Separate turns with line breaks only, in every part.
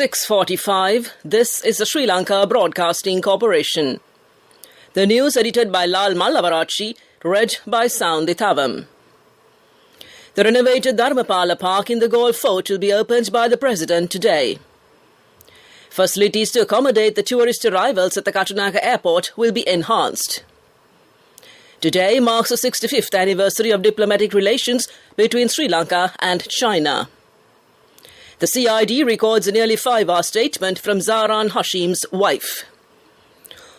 6:45. This is the Sri Lanka Broadcasting Corporation. The news edited by Lal Mallavarachi, read by Sound Dithavam. The renovated Dharmapala Park in the Golf Fort will be opened by the President today. Facilities to accommodate the tourist arrivals at the Katunayake Airport will be enhanced. Today marks the 65th anniversary of diplomatic relations between Sri Lanka and China. The CID records a nearly 5-hour statement from Zahran Hashim's wife.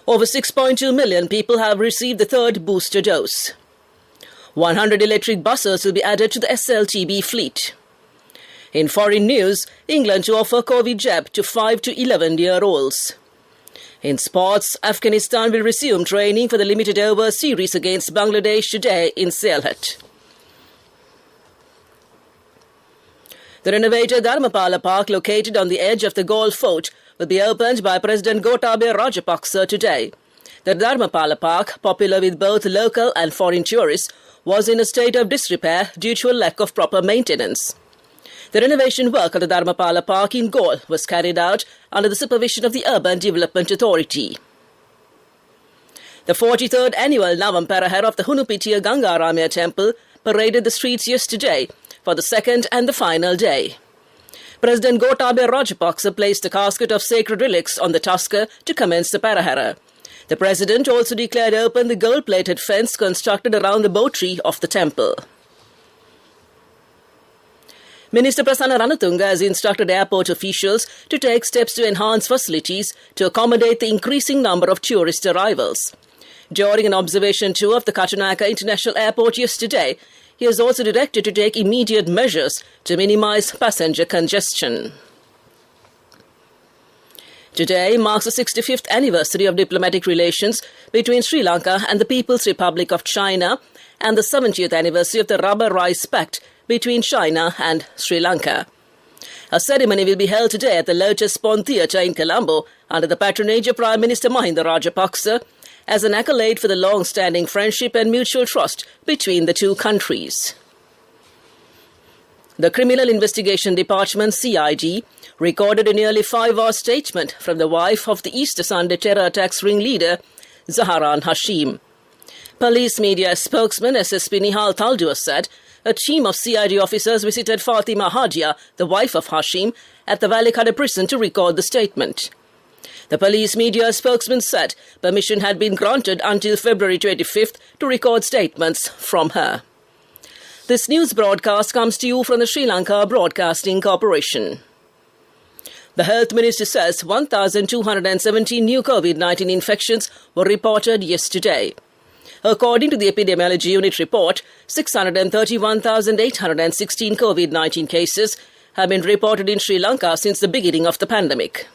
Over 6.2 million people have received the third booster dose. 100 electric buses will be added to the SLBC fleet. In foreign news, England to offer COVID jab to 5 to 11-year-olds. In sports, Afghanistan will resume training for the limited over series against Bangladesh today in Sylhet. The renovated Dharmapala Park, located on the edge of the Golf Fort, will be opened by President Gotabaya Rajapaksa today. The Dharmapala Park, popular with both local and foreign tourists, was in a state of disrepair due to a lack of proper maintenance. The renovation work of the Dharmapala Park in Galle was carried out under the supervision of the Urban Development Authority. The 43rd annual Navam Perahera of the Hunupitiya Gangaramaya Temple paraded the streets yesterday for the second and the final day. President Gotabaya Rajapaksa placed a casket of sacred relics on the tusker to commence the Perahera. The President also declared open the gold-plated fence constructed around the bowtree of the temple. Minister Prasanna Ranatunga has instructed airport officials to take steps to enhance facilities to accommodate the increasing number of tourist arrivals. During an observation tour of the Katunayake International Airport yesterday, he has also directed to take immediate measures to minimize passenger congestion. Today marks the 65th anniversary of diplomatic relations between Sri Lanka and the People's Republic of China and the 70th anniversary of the Rubber Rice Pact between China and Sri Lanka. A ceremony will be held today at the Lotus Pond Theatre in Colombo under the patronage of Prime Minister Mahinda Rajapaksa as an accolade for the long-standing friendship and mutual trust between the two countries. The Criminal Investigation Department, CID, recorded a nearly 5-hour statement from the wife of the Easter Sunday terror attacks ringleader, Zahran Hashim. Police media spokesman SSP Nihal Taldua said a team of CID officers visited Fatima Hadia, the wife of Hashim, at the Valikada prison to record the statement. The police media spokesman said permission had been granted until February 25th to record statements from her. This news broadcast comes to you from the Sri Lanka Broadcasting Corporation. The Health Minister says 1,217 new COVID-19 infections were reported yesterday. According to the Epidemiology Unit report, 631,816 COVID-19 cases have been reported in Sri Lanka since the beginning of the pandemic.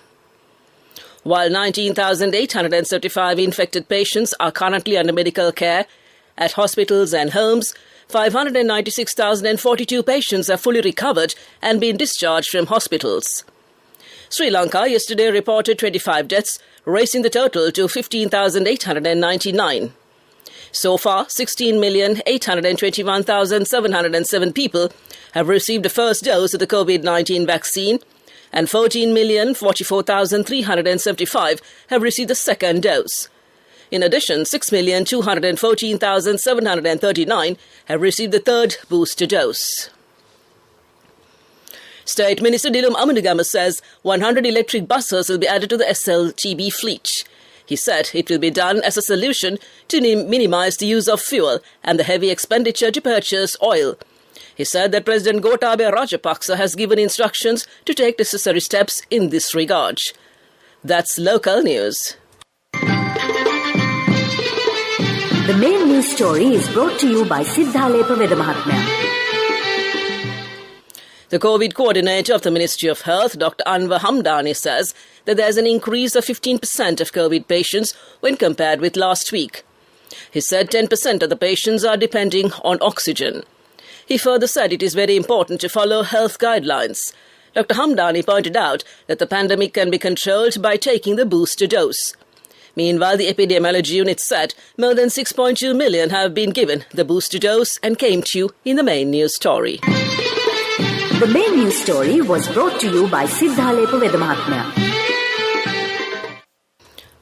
While 19,835 infected patients are currently under medical care at hospitals and homes, 596,042 patients have fully recovered and been discharged from hospitals. Sri Lanka yesterday reported 25 deaths, raising the total to 15,899. So far, 16,821,707 people have received the first dose of the COVID-19 vaccine, and 14,044,375 have received the second dose. In addition, 6,214,739 have received the third booster dose. State Minister Dilum Amunigama says 100 electric buses will be added to the SLBC fleet. He said it will be done as a solution to minimize the use of fuel and the heavy expenditure to purchase oil. He said that President Gotabaya Rajapaksa has given instructions to take necessary steps in this regard. That's local news.
The main news story is brought to you by Siddhalepa Vedamahatmya.
The COVID coordinator of the Ministry of Health, Dr. Anwar Hamdani, says that there is an increase of 15% of COVID patients when compared with last week. He said 10% of the patients are depending on oxygen. He further said it is very important to follow health guidelines. Dr. Hamdani pointed out that the pandemic can be controlled by taking the booster dose. Meanwhile, the Epidemiology Unit said more than 6.2 million have been given the booster dose and came to you in the main news story.
The main news story was brought to you by Siddhalepa Vedamahatmya.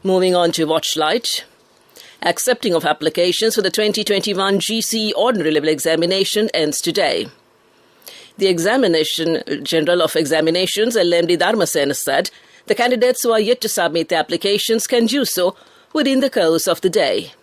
Moving on to Watchlight. Accepting of applications for the 2021 GCE Ordinary Level Examination ends today. The Examination General of Examinations, LMD Dharmasena, said the candidates who are yet to submit their applications can do so within the course of the day.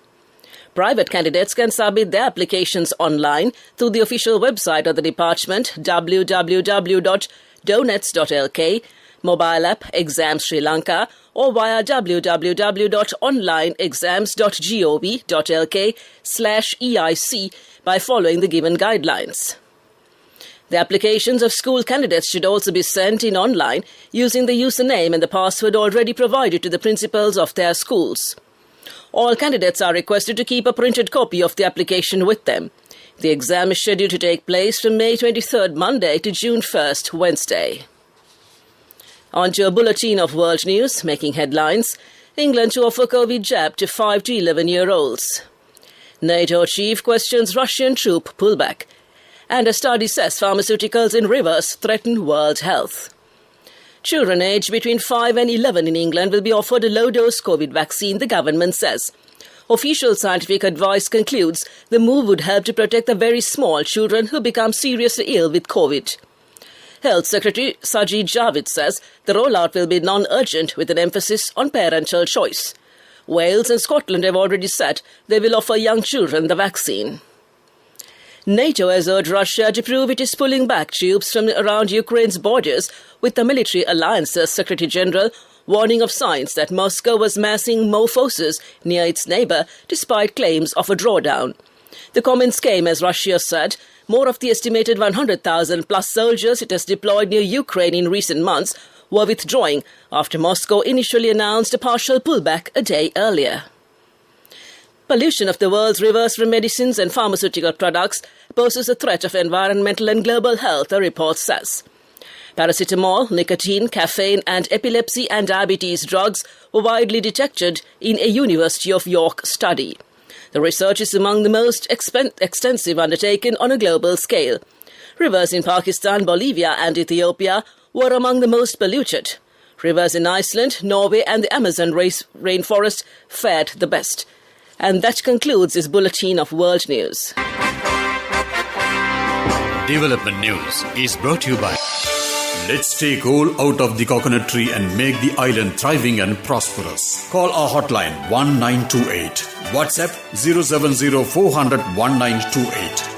Private candidates can submit their applications online through the official website of the department, www.donets.lk, mobile app Exam Sri Lanka, or via www.onlineexams.gov.lk/EIC by following the given guidelines. The applications of school candidates should also be sent in online using the username and the password already provided to the principals of their schools. All candidates are requested to keep a printed copy of the application with them. The exam is scheduled to take place from May 23rd, Monday, to June 1st, Wednesday. On to a bulletin of world news, making headlines. England to offer COVID jab to 5 to 11-year-olds. NATO chief questions Russian troop pullback. And a study says pharmaceuticals in rivers threaten world health. Children aged between 5 and 11 in England will be offered a low-dose COVID vaccine, the government says. Official scientific advice concludes the move would help to protect the very small children who become seriously ill with COVID. Health Secretary Sajid Javid says the rollout will be non-urgent with an emphasis on parental choice. Wales and Scotland have already said they will offer young children the vaccine. NATO has urged Russia to prove it is pulling back troops from around Ukraine's borders, with the military alliance's Secretary-General warning of signs that Moscow was massing more forces near its neighbour despite claims of a drawdown. The comments came as Russia said more of the estimated 100,000 plus soldiers it has deployed near Ukraine in recent months were withdrawing after Moscow initially announced a partial pullback a day earlier. Pollution of the world's rivers from medicines and pharmaceutical products poses a threat of environmental and global health, a report says. Paracetamol, nicotine, caffeine and epilepsy and diabetes drugs were widely detected in a University of York study. The research is among the most extensive undertaken on a global scale. Rivers in Pakistan, Bolivia and Ethiopia were among the most polluted. Rivers in Iceland, Norway and the Amazon rainforest fared the best. And that concludes this bulletin of world news.
Development News is brought to you by Let's take all out of the coconut tree and make the island thriving and prosperous. Call our hotline 1928. WhatsApp 070-400-1928.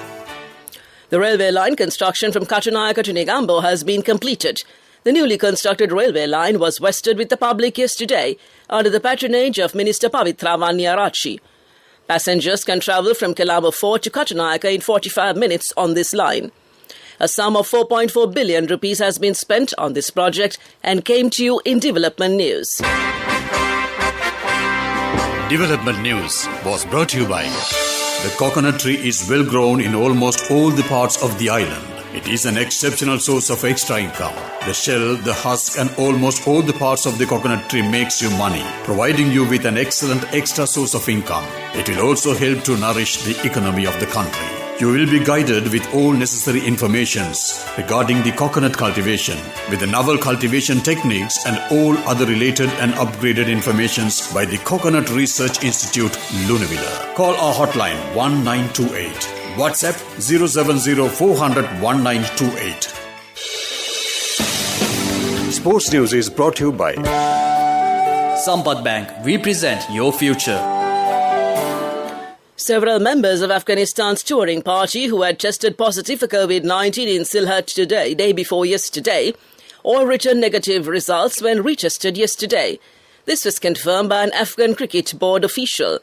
The railway line construction from Katunayaka to Negombo has been completed. The newly constructed railway line was vested with the public yesterday under the patronage of Minister Pavitra Vanniyarachi. Passengers can travel from Colombo Fort to Katunayaka in 45 minutes on this line. A sum of 4.4 billion rupees has been spent on this project and came to you in Development News.
Development News was brought to you by the coconut tree is well grown in almost all the parts of the island. It is an exceptional source of extra income. The shell, the husk and almost all the parts of the coconut tree makes you money, providing you with an excellent extra source of income. It will also help to nourish the economy of the country. You will be guided with all necessary informations regarding the coconut cultivation, with the novel cultivation techniques and all other related and upgraded informations by the Coconut Research Institute, Lunavilla. Call our hotline 1928. WhatsApp 070-400-1928. Sports News is brought to you by
Sampath Bank. We present your future.
Several members of Afghanistan's touring party who had tested positive for COVID-19 in Sylhet today, day before yesterday, all returned negative results when retested yesterday. This was confirmed by an Afghan Cricket Board official.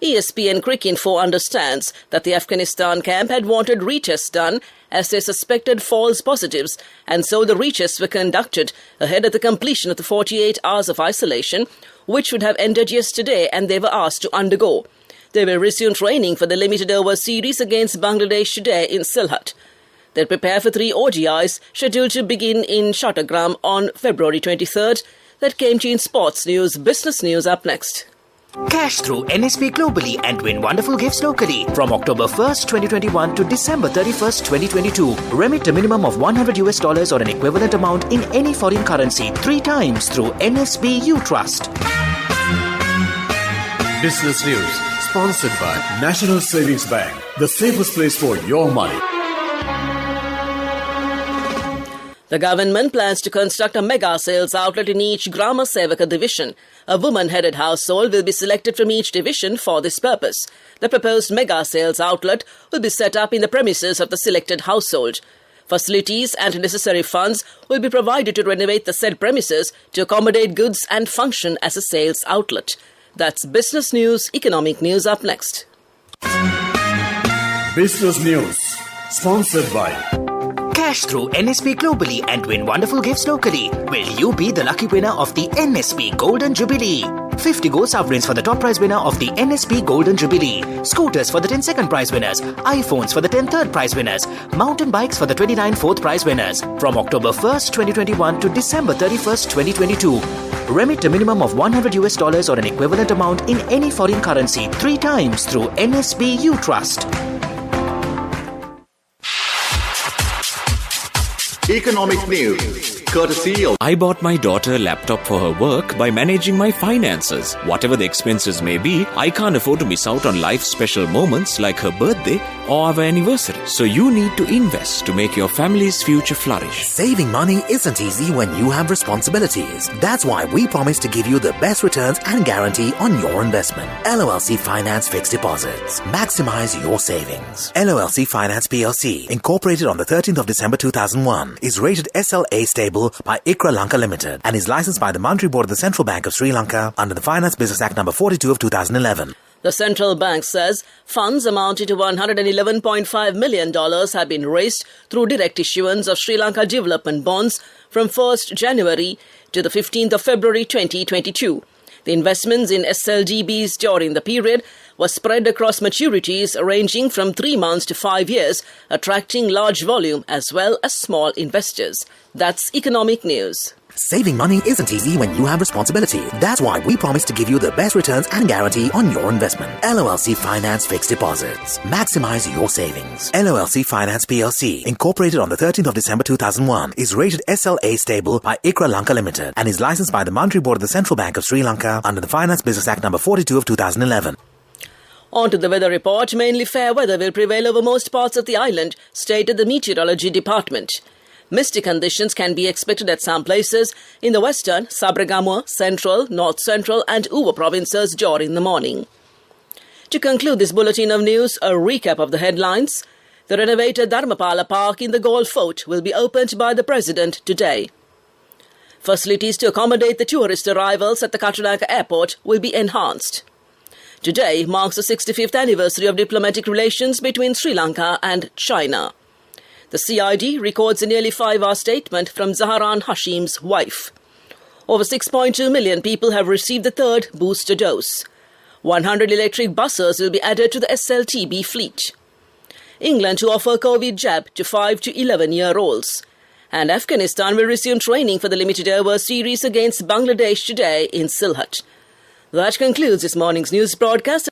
ESPN Cricinfo understands that the Afghanistan camp had wanted retests done as they suspected false positives, and so the retests were conducted ahead of the completion of the 48 hours of isolation, which would have ended yesterday, and they were asked to undergo. They will resume training for the limited over series against Bangladesh today in Sylhet. They'll prepare for 3 ODIs scheduled to begin in Chattogram on February 23rd. That came to you in Sports News. Business News up next.
Cash through NSP globally and win wonderful gifts locally. From October 1st, 2021 to December 31st, 2022. Remit a minimum of $100 or an equivalent amount in any foreign currency 3 times through NSB U Trust.
Business News, sponsored by National Savings Bank, the safest place for your money.
The government plans to construct a mega sales outlet in each Grama Sevaka division. A woman-headed household will be selected from each division for this purpose. The proposed mega sales outlet will be set up in the premises of the selected household. Facilities and necessary funds will be provided to renovate the said premises to accommodate goods and function as a sales outlet. That's business news. Economic news up next.
Business News, sponsored by
Cash through NSP globally and win wonderful gifts locally. Will you be the lucky winner of the NSP Golden Jubilee? 50 gold sovereigns for the top prize winner of the NSP Golden Jubilee. Scooters for the 10 second prize winners. iPhones for the 10 third prize winners. Mountain bikes for the 29 fourth prize winners. From October 1st, 2021 to December 31st, 2022. Remit a minimum of $100 or an equivalent amount in any foreign currency 3 times through NSB U Trust.
Economic news, courtesy of...
I bought my daughter a laptop for her work by managing my finances. Whatever the expenses may be, I can't afford to miss out on life's special moments like her birthday or our anniversary. So you need to invest to make your family's future flourish.
Saving money isn't easy when you have responsibilities. That's why we promise to give you the best returns and guarantee on your investment. LOLC Finance Fixed Deposits. Maximize your savings. LOLC Finance PLC, incorporated on the 13th of December 2001, is rated SLA stable by ICRA Lanka Limited and is licensed by the Monetary Board of the Central Bank of Sri Lanka under the Finance Business Act No. 42 of 2011.
The central bank says funds amounting to $111.5 million have been raised through direct issuance of Sri Lanka development bonds from 1st January to the 15th of February 2022. The investments in SLBCs during the period were spread across maturities ranging from 3 months to 5 years, attracting large volume as well as small investors. That's economic news.
Saving money isn't easy when you have responsibility. That's why we promise to give you the best returns and guarantee on your investment. LOLC Finance Fixed Deposits. Maximize your savings. LOLC Finance PLC, incorporated on the 13th of December 2001, is rated SLA stable by ICRA Lanka Limited and is licensed by the Monetary Board of the Central Bank of Sri Lanka under the Finance Business Act No. 42 of 2011.
On to the weather report. Mainly fair weather will prevail over most parts of the island, stated the Meteorology Department. Misty conditions can be expected at some places in the western, Sabragamur, central, north central and Uva provinces during the morning. To conclude this bulletin of news, a recap of the headlines. The renovated Dharmapala Park in the Gold Fort will be opened by the President today. Facilities to accommodate the tourist arrivals at the Katunayake Airport will be enhanced. Today marks the 65th anniversary of diplomatic relations between Sri Lanka and China. The CID records a nearly 5-hour statement from Zaharan Hashim's wife. Over 6.2 million people have received the third booster dose. 100 electric buses will be added to the SLTB fleet. England to offer COVID jab to 5 to 11-year-olds. And Afghanistan will resume training for the limited over series against Bangladesh today in Sylhet. That concludes this morning's news broadcast.